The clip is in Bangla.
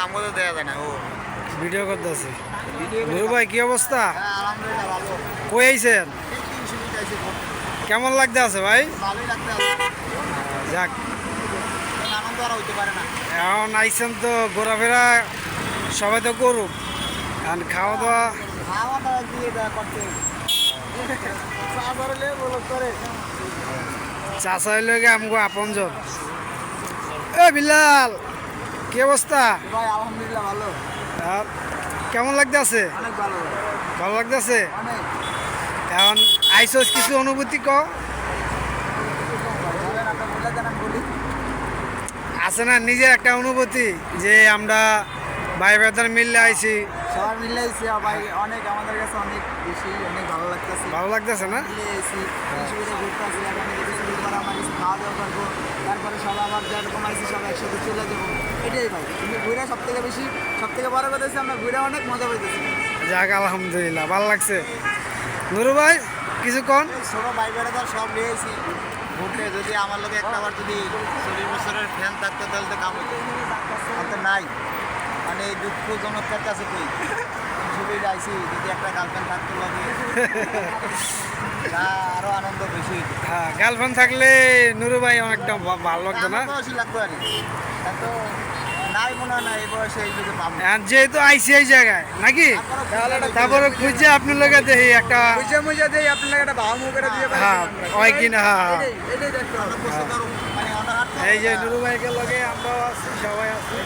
আমাদের দেয়া যায় না ও ভিডিও করতেছে। নুরু ভাই কি অবস্থা? আলহামদুলিল্লাহ ভালো। কই আইছেন? এই 300 মিটার আছে, কেমন লাগতে আছে ভাই? ভালোই লাগতে আছে। যাক, আনন্দ আর হইতে পারে না। এখন আইছেন তো ঘোরাফেরা সবাই তো করুক, এখন খাওয়া দাওয়া খাওয়াটা দিয়ে দেওয়া করতে চা ধরলে বলো করে। চাষা হইলে আমগো আপনজন। এ বিলাল, কি অবস্থা? ভাই আলহামদুলিল্লাহ ভালো, আর কেমন লাগতে আছে? অনেক ভালো, ভালো লাগতে আছে? অনেক। এখন আইসোস কিছু অনুভূতি ক বলেন, আপনার বলে দেন, আমি বলি। আছে না নিজের একটা অনুভূতি যে আমরা ভাই ব্রাদার মিললে আইছি, সবাই মিলে এসেছি ভাই, অনেক আমাদের কাছে অনেক বেশি অনেক ভালো লাগতেছে। ভালো লাগতেছে না? মিলে এসেছি, সুবিধা ঘুরতে আসি, এখন কিছু পর আমরা কিছু খাওয়া দাওয়া করবো, তারপরে সবাই আবার যেরকম আইসি সব একসাথে চলে যাবো, এটাই ভাই। কিন্তু ঘুরে সব থেকে বেশি, সব থেকে বড় কথা হচ্ছে আমরা ঘুরে অনেক মজা পাইতেছি। যাক আলহামদুলিল্লাহ, ভালো লাগছে। নুরু ভাই কিছু কন? ছোটো ভাই বেড়া সব নিয়ে এসেছি ঘুরতে। যদি আমার লোকে একটা আবার যদি 40 বছরের ফ্যান থাকতো তাহলে তো কাম হইতো, আমার তো নাই। মানে এই দুঃখজনক একটা আছে কই ছবি আইসি, যদি একটা গার্লফ্রেন্ড থাকতো লাগে তা আরও আনন্দ বেশি হইতো। হ্যাঁ, গার্লফ্রেন্ড থাকলে নুরু ভাই অনেকটা ভালো লাগতো না? আমার বয়সী লাগতো আর কি, তা তো নাই মনে হয় না এই বয়সে এই যুগে পাবো। এখন যেহেতু আইসি এই জায়গায় নাকি, তারপরে খুঁজে আপনি লোকে দেখি একটা বুঝে মুঝে দেই আপনার একটা ভাও মুখ করে দিয়ে হ্যাঁ হয় কিনা। হ্যাঁ, এটাই দেখতে হবে। মানে অনাহার এই যে নুরু ভাইকে লগে আমরাও আছি, সবাই আছি।